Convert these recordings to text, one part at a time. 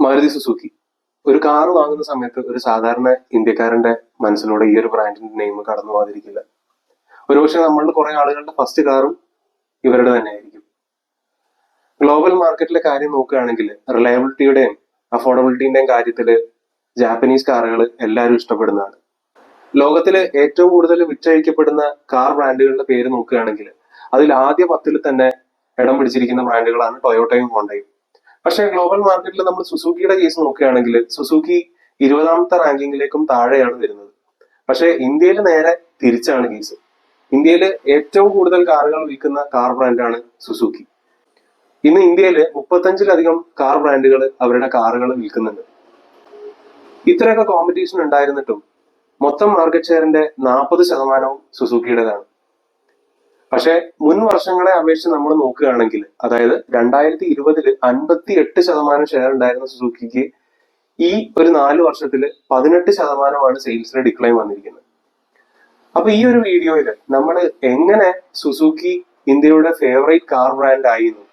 Maruti Suzuki. ഒരു car വാങ്ങുന്ന സമയത്ത് ഒരു സാധാരണ ഇന്ത്യക്കാരന്റെ മനസ്സിലൂടെ ഈ ഒരു ബ്രാൻഡിന്റെ നെയിം കടന്നു പോകാതിരിക്കില്ല. ഒരുപക്ഷെ നമ്മളുടെ കുറെ ആളുകളുടെ ഫസ്റ്റ് കാറും ഇവരുടെ തന്നെ ആയിരിക്കും. ഗ്ലോബൽ മാർക്കറ്റിലെ കാര്യം നോക്കുകയാണെങ്കിൽ റിലയബിലിറ്റിയുടെയും അഫോർഡബിലിറ്റിന്റെയും കാര്യത്തിൽ ജാപ്പനീസ് കാറുകൾ എല്ലാവരും ഇഷ്ടപ്പെടുന്നതാണ്. ലോകത്തിലെ ഏറ്റവും കൂടുതൽ വിറ്റഴിക്കപ്പെടുന്ന കാർ ബ്രാൻഡുകളുടെ പേര് നോക്കുകയാണെങ്കിൽ അതിൽ ആദ്യ 10 തന്നെ ഇടം പിടിച്ചിരിക്കുന്ന ബ്രാൻഡുകളാണ് ടൊയോട്ടയും ഹോണ്ടയും. പക്ഷേ ഗ്ലോബൽ മാർക്കറ്റിൽ നമ്മൾ സുസുക്കിയുടെ കേസ് നോക്കുകയാണെങ്കിൽ സുസുക്കി 20ാമത്തെ റാങ്കിങ്ങിലേക്കും താഴെയാണ് വരുന്നത്. പക്ഷേ ഇന്ത്യയിൽ നേരെ തിരിച്ചാണ് കേസ്. ഇന്ത്യയിൽ ഏറ്റവും കൂടുതൽ കാറുകൾ വിൽക്കുന്ന കാർ ബ്രാൻഡാണ് സുസുക്കി. ഇന്ന് ഇന്ത്യയിൽ 35ലധികം കാർ ബ്രാൻഡുകൾ അവരുടെ കാറുകൾ വിൽക്കുന്നുണ്ട്. ഇത്രയൊക്കെ കോമ്പറ്റീഷൻ ഉണ്ടായിരുന്നിട്ടും മൊത്തം മാർക്കറ്റ് ഷെയറിന്റെ 40% സുസുക്കിയുടേതാണ്. പക്ഷെ മുൻ വർഷങ്ങളെ അപേക്ഷിച്ച് നമ്മൾ നോക്കുകയാണെങ്കിൽ, അതായത് 2020 58% ഷെയർ ഉണ്ടായിരുന്ന സുസുക്കിക്ക് ഈ ഒരു 4 വർഷത്തിൽ 18% സെയിൽസിന് ഡിക്ലൈൻ വന്നിരിക്കുന്നത്. അപ്പൊ ഈ ഒരു വീഡിയോയിൽ നമ്മൾ എങ്ങനെ സുസുക്കി ഇന്ത്യയുടെ ഫേവറേറ്റ് കാർ ബ്രാൻഡ് ആയിരുന്നു,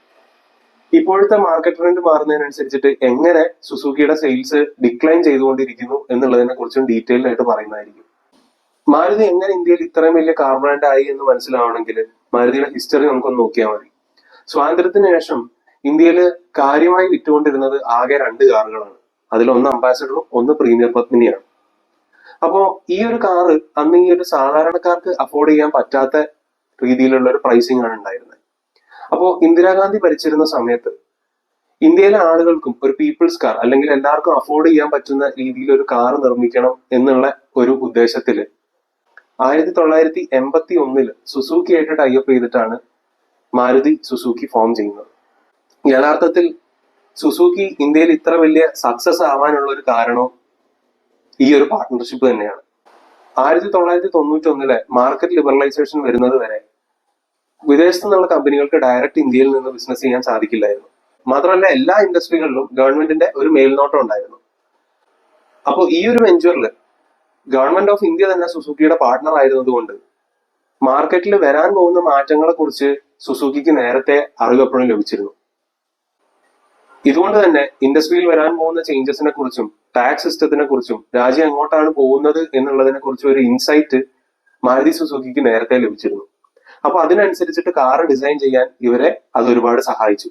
ഇപ്പോഴത്തെ മാർക്കറ്റ് ട്രെൻഡ് മാറുന്നതിനനുസരിച്ചിട്ട് എങ്ങനെ സുസുക്കിയുടെ സെയിൽസ് ഡിക്ലൈൻ ചെയ്തുകൊണ്ടിരിക്കുന്നു എന്നുള്ളതിനെ കുറിച്ചും ഡീറ്റെയിൽ ആയിട്ട് പറയുന്നതായിരിക്കും. മാരുതി എങ്ങനെ ഇന്ത്യയിൽ ഇത്രയും വലിയ കാർ ബ്രാൻഡ് ആയി എന്ന് മനസ്സിലാവണമെങ്കിൽ മാരുതിയുടെ ഹിസ്റ്ററി നമുക്കൊന്ന് നോക്കിയാൽ മതി. സ്വാതന്ത്ര്യത്തിന് ശേഷം ഇന്ത്യയിൽ കാര്യമായി വിറ്റുകൊണ്ടിരുന്നത് ആകെ 2 കാറുകളാണ്. അതിലൊന്ന് അംബാസഡറും ഒന്ന് പ്രീമിയർ പത്മിനിയാണ്. അപ്പോ ഈ ഒരു കാറ് അന്ന് ഈ ഒരു സാധാരണക്കാർക്ക് അഫോർഡ് ചെയ്യാൻ പറ്റാത്ത രീതിയിലുള്ള ഒരു പ്രൈസിംഗ് ആണ് ഉണ്ടായിരുന്നത്. അപ്പോ ഇന്ദിരാഗാന്ധി ഭരിച്ചിരുന്ന സമയത്ത് ഇന്ത്യയിലെ ആളുകൾക്കും ഒരു പീപ്പിൾസ് കാർ, അല്ലെങ്കിൽ എല്ലാവർക്കും അഫോർഡ് ചെയ്യാൻ പറ്റുന്ന രീതിയിൽ ഒരു കാർ നിർമ്മിക്കണം എന്നുള്ള ഒരു ഉദ്ദേശത്തില് 1981 സുസുക്കി ആയിട്ട് ടൈപ്പ് ചെയ്തിട്ടാണ് മാരുതി സുസുക്കി ഫോം ചെയ്യുന്നത്. യഥാർത്ഥത്തിൽ സുസുക്കി ഇന്ത്യയിൽ ഇത്ര വലിയ സക്സസ് ആവാനുള്ള ഒരു കാരണവും ഈ ഒരു പാർട്ട്ണർഷിപ്പ് തന്നെയാണ്. 1991 മാർക്കറ്റ് ലിബറലൈസേഷൻ വരുന്നത് വരെ വിദേശത്തു നിന്നുള്ള കമ്പനികൾക്ക് ഡയറക്റ്റ് ഇന്ത്യയിൽ നിന്ന് ബിസിനസ് ചെയ്യാൻ സാധിക്കില്ലായിരുന്നു. മാത്രമല്ല എല്ലാ ഇൻഡസ്ട്രികളിലും ഗവൺമെന്റിന്റെ ഒരു മേൽനോട്ടം ഉണ്ടായിരുന്നു. അപ്പോൾ ഈ ഒരു വെഞ്ചറിൽ ഗവൺമെന്റ് ഓഫ് ഇന്ത്യ തന്നെ സുസുക്കിയുടെ പാർട്ട്ണർ ആയിരുന്നതുകൊണ്ട് മാർക്കറ്റിൽ വരാൻ പോകുന്ന മാറ്റങ്ങളെ കുറിച്ച് സുസുക്കിക്ക് നേരത്തെ അറിവ് എപ്പോഴും ലഭിച്ചിരുന്നു. ഇതുകൊണ്ട് തന്നെ ഇൻഡസ്ട്രിയിൽ വരാൻ പോകുന്ന ചേഞ്ചസിനെ കുറിച്ചും ടാക്സ് സിസ്റ്റത്തിനെ കുറിച്ചും രാജ്യം എങ്ങോട്ടാണ് പോകുന്നത് എന്നുള്ളതിനെ കുറിച്ചും ഒരു ഇൻസൈറ്റ് മാരുതി സുസുക്കിക്ക് നേരത്തെ ലഭിച്ചിരുന്നു. അപ്പൊ അതിനനുസരിച്ചിട്ട് കാർ ഡിസൈൻ ചെയ്യാൻ ഇവരെ അത് ഒരുപാട് സഹായിച്ചു.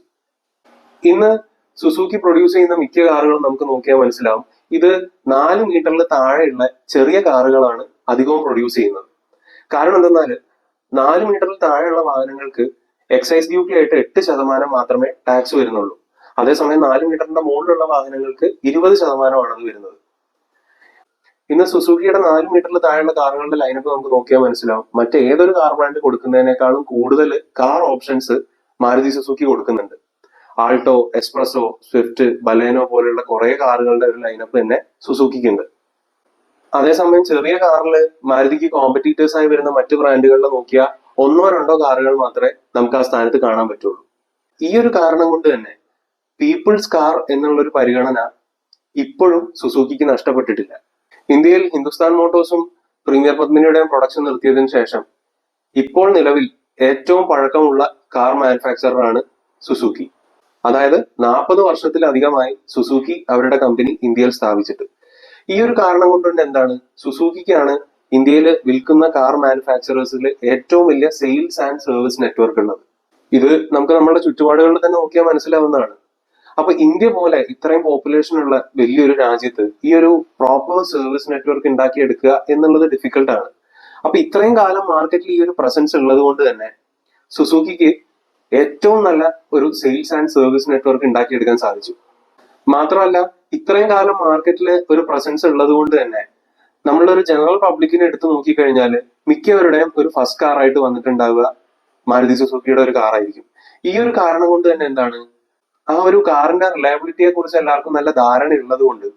ഇന്ന് സുസുക്കി പ്രൊഡ്യൂസ് ചെയ്യുന്ന മിക്ക കാറുകളും നമുക്ക് നോക്കിയാൽ മനസ്സിലാവും, ഇത് 4 മീറ്ററിൽ താഴെയുള്ള ചെറിയ കാറുകളാണ് അധികവും പ്രൊഡ്യൂസ് ചെയ്യുന്നത്. കാരണം എന്തെന്നാല് 4 മീറ്ററിൽ താഴെയുള്ള വാഹനങ്ങൾക്ക് എക്സൈസ് ഡ്യൂട്ടി ആയിട്ട് 8% മാത്രമേ ടാക്സ് വരുന്നുള്ളൂ. അതേസമയം 4 മീറ്ററിന്റെ മുകളിലുള്ള വാഹനങ്ങൾക്ക് 20% അത് വരുന്നത്. ഇന്ന് സുസുക്കിയുടെ 4 മീറ്ററിൽ താഴെയുള്ള കാറുകളുടെ ലൈനപ്പ് നമുക്ക് നോക്കിയാൽ മനസ്സിലാവും, മറ്റേതൊരു കാർ ബ്രാൻഡ് കൊടുക്കുന്നതിനേക്കാളും കൂടുതൽ കാർ ഓപ്ഷൻസ് മാരുതി സുസുക്കി കൊടുക്കുന്നുണ്ട്. ആൾട്ടോ, എക്സ്പ്രസോ, സ്വിഫ്റ്റ്, ബലേനോ പോലെയുള്ള കുറെ കാറുകളുടെ ഒരു ലൈനപ്പ് തന്നെ സുസുക്കിക്ക് ഉണ്ട്. അതേസമയം ചെറിയ കാറിൽ മാരുതിക്ക് കോമ്പറ്റീറ്റേഴ്സ് ആയി വരുന്ന മറ്റു ബ്രാൻഡുകളിൽ നോക്കിയാൽ 1-2 കാറുകൾ മാത്രമേ നമുക്ക് ആ സ്ഥാനത്ത് കാണാൻ പറ്റുള്ളൂ. ഈ ഒരു കാരണം കൊണ്ട് തന്നെ പീപ്പിൾസ് കാർ എന്നുള്ളൊരു പരിഗണന ഇപ്പോഴും സുസുക്കിക്ക് നഷ്ടപ്പെട്ടിട്ടില്ല. ഇന്ത്യയിൽ ഹിന്ദുസ്ഥാൻ മോട്ടോഴ്സും പ്രീമിയർ പത്മിനിയുടെയും പ്രൊഡക്ഷൻ നിർത്തിയതിനു ശേഷം ഇപ്പോൾ നിലവിൽ ഏറ്റവും പഴക്കമുള്ള കാർ മാനുഫാക്ചററാണ് സുസുക്കി. അതായത് 40 വർഷത്തിലധികമായി സുസുക്കി അവരുടെ കമ്പനി ഇന്ത്യയിൽ സ്ഥാപിച്ചിട്ട്. ഈ ഒരു കാരണം കൊണ്ട് എന്താണ്, സുസുക്കിക്കാണ് ഇന്ത്യയിൽ വിൽക്കുന്ന കാർ മാനുഫാക്ചറേഴ്സിൽ ഏറ്റവും വലിയ സെയിൽസ് ആൻഡ് സർവീസ് നെറ്റ്വർക്ക് ഉള്ളത്. ഇത് നമുക്ക് നമ്മുടെ ചുറ്റുപാടുകളിൽ തന്നെ നോക്കിയാൽ മനസ്സിലാവുന്നതാണ്. അപ്പൊ ഇന്ത്യ പോലെ ഇത്രയും പോപ്പുലേഷൻ ഉള്ള വലിയൊരു രാജ്യത്ത് ഈ ഒരു പ്രോപ്പർ സർവീസ് നെറ്റ്വർക്ക് ഉണ്ടാക്കിയെടുക്കുക എന്നുള്ളത് ഡിഫിക്കൽട്ടാണ്. അപ്പൊ ഇത്രയും കാലം മാർക്കറ്റിൽ ഈ ഒരു പ്രസൻസ് ഉള്ളത് കൊണ്ട് തന്നെ സുസുക്കിക്ക് ഏറ്റവും നല്ല ഒരു സെയിൽസ് ആൻഡ് സർവീസ് നെറ്റ്വർക്ക് ഉണ്ടാക്കിയെടുക്കാൻ സാധിച്ചു. മാത്രമല്ല ഇത്രയും കാലം മാർക്കറ്റിൽ ഒരു പ്രസൻസ് ഉള്ളത് കൊണ്ട് തന്നെ നമ്മളൊരു ജനറൽ പബ്ലിക്കിനെ എടുത്ത് നോക്കിക്കഴിഞ്ഞാൽ മിക്കവരുടെയും ഒരു ഫസ്റ്റ് കാർ ആയിട്ട് വന്നിട്ടുണ്ടാവുക മാരുതി സുസുക്കിയുടെ ഒരു കാറായിരിക്കും. ഈ ഒരു കാരണം കൊണ്ട് തന്നെ എന്താണ്, ആ ഒരു കാറിന്റെ റിലയബിലിറ്റിയെ കുറിച്ച് എല്ലാവർക്കും നല്ല ധാരണ ഉള്ളത് കൊണ്ട്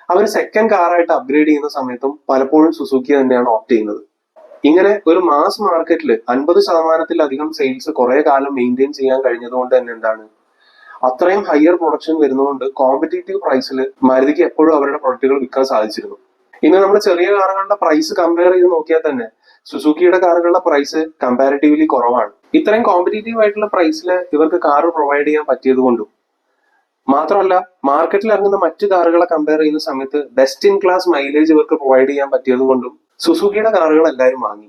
അവർ സെക്കൻഡ് കാറായിട്ട് അപ്ഗ്രേഡ് ചെയ്യുന്ന സമയത്തും പലപ്പോഴും സുസുക്കി തന്നെയാണ് ഓപ്റ്റ് ചെയ്യുന്നത്. ഇങ്ങനെ ഒരു മാസ് മാർക്കറ്റിൽ 50%-ലധികം സെയിൽസ് കുറെ കാലം മെയിൻറ്റെയിൻ ചെയ്യാൻ കഴിഞ്ഞതുകൊണ്ട് തന്നെ എന്താണ്, അത്രയും ഹയർ പ്രൊഡക്ഷൻ വരുന്നതുകൊണ്ട് കോമ്പറ്റീറ്റീവ് പ്രൈസിൽ മാരുതിക്ക് എപ്പോഴും അവരുടെ പ്രൊഡക്റ്റുകൾ വിൽക്കാൻ സാധിച്ചിരുന്നു. ഇന്ന് നമ്മൾ ചെറിയ കാറുകളുടെ പ്രൈസ് കമ്പയർ ചെയ്ത് നോക്കിയാൽ തന്നെ സുസുക്കിയുടെ കാറുകളുടെ പ്രൈസ് കമ്പാരിറ്റീവ്ലി കുറവാണ്. ഇത്രയും കോമ്പറ്റീറ്റീവ് ആയിട്ടുള്ള പ്രൈസിൽ ഇവർക്ക് കാർ പ്രൊവൈഡ് ചെയ്യാൻ പറ്റിയത് കൊണ്ടും മാത്രമല്ല മാർക്കറ്റിൽ ഇറങ്ങുന്ന മറ്റു കാറുകളെ കമ്പയർ ചെയ്യുന്ന സമയത്ത് ബെസ്റ്റ് ഇൻ ക്ലാസ് മൈലേജ് ഇവർക്ക് പ്രൊവൈഡ് ചെയ്യാൻ പറ്റിയത് കൊണ്ടും സുസുക്കിയുടെ കാറുകൾ എല്ലാവരും വാങ്ങി.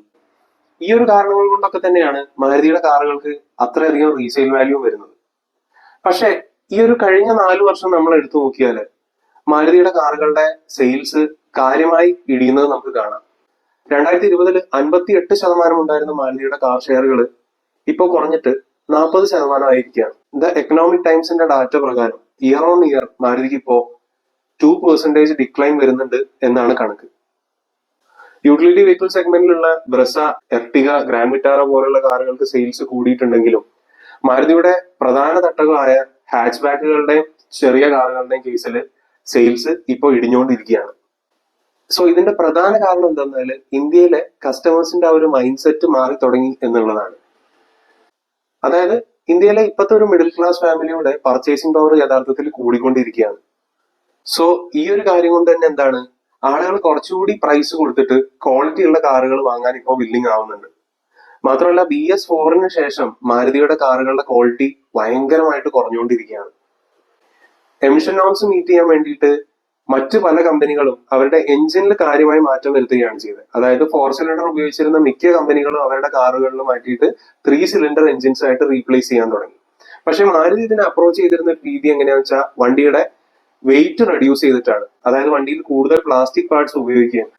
ഈ ഒരു കാരണങ്ങൾ കൊണ്ടൊക്കെ തന്നെയാണ് മാരുതിയുടെ കാറുകൾക്ക് അത്രയധികം റീസെയിൽ വാല്യൂ വരുന്നത്. പക്ഷെ ഈ ഒരു കഴിഞ്ഞ 4 വർഷം നമ്മൾ എടുത്തു നോക്കിയാല് മാരുതിയുടെ കാറുകളുടെ സെയിൽസ് കാര്യമായി ഇടിയുന്നത് നമുക്ക് കാണാം. 2020 58% ഉണ്ടായിരുന്ന മാരുതിയുടെ കാർ ഷെയറുകൾ ഇപ്പോൾ കുറഞ്ഞിട്ട് 40% ആയിരിക്കുകയാണ്. ദ എക്കണോമിക് ടൈംസിന്റെ ഡാറ്റ പ്രകാരം ഇയർ ഓൺ ഇയർ മാരുതിക്ക് ഇപ്പോ 2% ഡിക്ലൈൻ വരുന്നുണ്ട് എന്നാണ് കണക്ക്. യൂട്ടിലിറ്റി വെഹിക്കിൾ സെഗ്മെന്റിലുള്ള ബ്രസ, എർട്ടിഗ, ഗ്രാൻഡ് വിറ്റാറ പോലുള്ള കാറുകൾക്ക് സെയിൽസ് കൂടിയിട്ടുണ്ടെങ്കിലും മാരുതിയുടെ പ്രധാന തട്ടകമായ ഹാച്ച് ബാക്കുകളുടെയും ചെറിയ കാറുകളുടെയും കേസിൽ സെയിൽസ് ഇപ്പോൾ ഇടിഞ്ഞുകൊണ്ടിരിക്കുകയാണ്. സോ ഇതിന്റെ പ്രധാന കാരണം എന്താണെന്നാല് ഇന്ത്യയിലെ കസ്റ്റമേഴ്സിന്റെ ആ ഒരു മൈൻഡ് സെറ്റ് മാറി തുടങ്ങി എന്നുള്ളതാണ്. അതായത് ഇന്ത്യയിലെ ഇപ്പോഴത്തെ ഒരു മിഡിൽ ക്ലാസ് ഫാമിലിയുടെ പർച്ചേസിംഗ് പവർ യഥാർത്ഥത്തിൽ കൂടിക്കൊണ്ടിരിക്കുകയാണ്. സോ ഈ ഒരു കാര്യം കൊണ്ട് തന്നെ എന്താണ്, ആളുകൾ കുറച്ചുകൂടി പ്രൈസ് കൊടുത്തിട്ട് ക്വാളിറ്റി ഉള്ള കാറുകൾ വാങ്ങാൻ ഇപ്പോൾ വില്ലിങ് ആവുന്നുണ്ട്. മാത്രമല്ല BS4 ശേഷം മാരുതിയുടെ കാറുകളുടെ ക്വാളിറ്റി ഭയങ്കരമായിട്ട് കുറഞ്ഞുകൊണ്ടിരിക്കുകയാണ്. എമിഷൻ നോംസ് മീറ്റ് ചെയ്യാൻ വേണ്ടിയിട്ട് മറ്റു പല കമ്പനികളും അവരുടെ എഞ്ചിനിൽ കാര്യമായി മാറ്റം വരുത്തുകയാണ് ചെയ്തത്. അതായത് 4 സിലിണ്ടർ ഉപയോഗിച്ചിരുന്ന മിക്ക കമ്പനികളും അവരുടെ കാറുകളിൽ മാറ്റിയിട്ട് 3 സിലിണ്ടർ എഞ്ചിൻസ് ആയിട്ട് റീപ്ലേസ് ചെയ്യാൻ തുടങ്ങി. പക്ഷെ മാരുതി ഇതിനെ അപ്രോച്ച് ചെയ്തിരുന്ന രീതി എങ്ങനെയാണെന്ന് വെച്ചാൽ വണ്ടിയുടെ വെയിറ്റ് റെഡ്യൂസ് ചെയ്തിട്ടാണ്. അതായത് വണ്ടിയിൽ കൂടുതൽ പ്ലാസ്റ്റിക് പാർട്സ് ഉപയോഗിക്കുകയും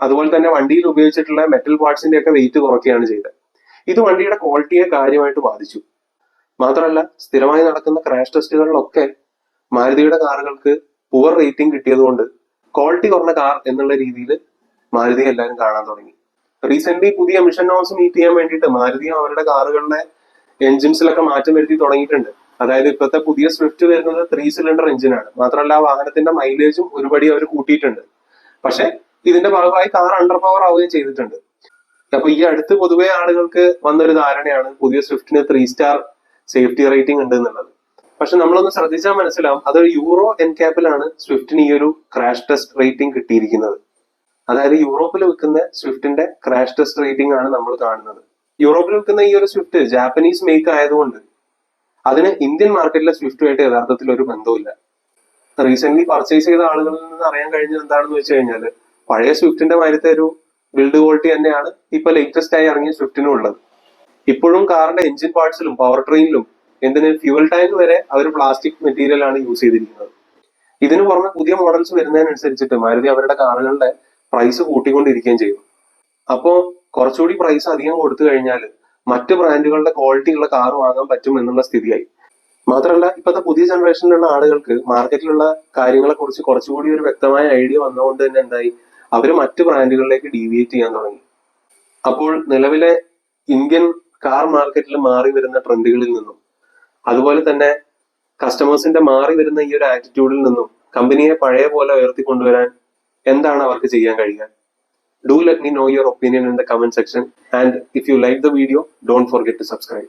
അതുപോലെ തന്നെ വണ്ടിയിൽ ഉപയോഗിച്ചിട്ടുള്ള മെറ്റൽ പാർട്സിന്റെ ഒക്കെ വെയിറ്റ് കുറയ്ക്കുകയാണ് ചെയ്തത്. ഇത് വണ്ടിയുടെ ക്വാളിറ്റിയെ കാര്യമായിട്ട് ബാധിച്ചു. മാത്രമല്ല സ്ഥിരമായി നടക്കുന്ന ക്രാഷ് ടെസ്റ്റുകളിലൊക്കെ മാരുതിയുടെ കാറുകൾക്ക് പുവർ റേറ്റിംഗ് കിട്ടിയതുകൊണ്ട് ക്വാളിറ്റി കുറഞ്ഞ കാർ എന്നുള്ള രീതിയിൽ മാരുതി എല്ലാവരും കാണാൻ തുടങ്ങി. റീസെന്റ് പുതിയ എമിഷൻ നോംസ് മീറ്റ് ചെയ്യാൻ വേണ്ടിയിട്ട് മാരുതി അവരുടെ കാറുകളുടെ എഞ്ചിൻസിലൊക്കെ മാറ്റം വരുത്തി തുടങ്ങിയിട്ടുണ്ട്. അതായത് ഇപ്പോഴത്തെ പുതിയ സ്വിഫ്റ്റ് വരുന്നത് 3 സിലിണ്ടർ എഞ്ചിനാണ്. മാത്രമല്ല ആ വാഹനത്തിന്റെ മൈലേജും ഒരുപടി അവർ കൂട്ടിയിട്ടുണ്ട്. പക്ഷെ ഇതിന്റെ ഭാഗമായി കാർ അണ്ടർ പവർ ആവുകയും ചെയ്തിട്ടുണ്ട്. അപ്പൊ ഈ അടുത്ത് പൊതുവെ ആളുകൾക്ക് വന്നൊരു ധാരണയാണ് പുതിയ സ്വിഫ്റ്റിന് 3 സ്റ്റാർ സേഫ്റ്റി റേറ്റിംഗ് ഉണ്ട് എന്നുള്ളത്. പക്ഷെ നമ്മളൊന്ന് ശ്രദ്ധിച്ചാൽ മനസ്സിലാവും അതൊരു യൂറോ എൻക്യാപ്പിലാണ് സ്വിഫ്റ്റിന് ഈ ഒരു ക്രാഷ് ടെസ്റ്റ് റേറ്റിംഗ് കിട്ടിയിരിക്കുന്നത്. അതായത് യൂറോപ്പിൽ വിൽക്കുന്ന സ്വിഫ്റ്റിന്റെ ക്രാഷ് ടെസ്റ്റ് റേറ്റിംഗ് ആണ് നമ്മൾ കാണുന്നത്. യൂറോപ്പിൽ വിൽക്കുന്ന ഈ ഒരു സ്വിഫ്റ്റ് ജാപ്പനീസ് മേക്ക് ആയതുകൊണ്ട് അതിന് ഇന്ത്യൻ മാർക്കറ്റിലെ സ്വിഫ്റ്റുമായിട്ട് യഥാർത്ഥത്തിൽ ഒരു ബന്ധവുമില്ല. റീസെന്റ് പർച്ചേസ് ചെയ്ത ആളുകളിൽ നിന്ന് അറിയാൻ കഴിഞ്ഞത് എന്താണെന്ന് വെച്ച് കഴിഞ്ഞാൽ പഴയ സ്വിഫ്റ്റിന്റെ മാതിരത്തെ ഒരു ബിൽഡ് ക്വാളിറ്റി തന്നെയാണ് ഇപ്പൊ ലേറ്റസ്റ്റ് ആയി ഇറങ്ങിയ സ്വിഫ്റ്റിനും ഉള്ളത്. ഇപ്പോഴും കാറിന്റെ എഞ്ചിൻ പാർട്സിലും പവർ ട്രെയിനിലും എന്തിന് ഫ്യൂവൽ ടാങ്ക് വരെ അവർ പ്ലാസ്റ്റിക് മെറ്റീരിയൽ ആണ് യൂസ് ചെയ്തിരിക്കുന്നത്. ഇതിനു പുറമെ പുതിയ മോഡൽസ് വരുന്നതിനനുസരിച്ചിട്ട് മാരുതി അവരുടെ കാറുകളുടെ പ്രൈസ് കൂട്ടിക്കൊണ്ടിരിക്കുകയും ചെയ്യും. അപ്പോൾ കുറച്ചുകൂടി പ്രൈസ് അധികം കൊടുത്തു കഴിഞ്ഞാൽ മറ്റു ബ്രാൻഡുകളുടെ ക്വാളിറ്റി ഉള്ള കാർ വാങ്ങാൻ പറ്റും എന്നുള്ള സ്ഥിതിയായി. മാത്രമല്ല ഇപ്പോഴത്തെ പുതിയ ജനറേഷനിലുള്ള ആളുകൾക്ക് മാർക്കറ്റിലുള്ള കാര്യങ്ങളെ കുറിച്ച് കുറച്ചുകൂടി ഒരു വ്യക്തമായ ഐഡിയ വന്നതുകൊണ്ട് തന്നെ എന്തായി, അവർ മറ്റു ബ്രാൻഡുകളിലേക്ക് ഡീവിയേറ്റ് ചെയ്യാൻ തുടങ്ങി. അപ്പോൾ നിലവിലെ ഇന്ത്യൻ കാർ മാർക്കറ്റിൽ മാറി വരുന്ന ട്രെൻഡുകളിൽ നിന്നും അതുപോലെ തന്നെ കസ്റ്റമേഴ്സിന്റെ മാറി വരുന്ന ഈ ഒരു ആറ്റിറ്റ്യൂഡിൽ നിന്നും കമ്പനിയെ പഴയ പോലെ ഉയർത്തിക്കൊണ്ടുവരാൻ എന്താണ് അവർക്ക് ചെയ്യാൻ കഴിയുക? Do let me know your opinion in the comment section, and if you like the video, don't forget to subscribe.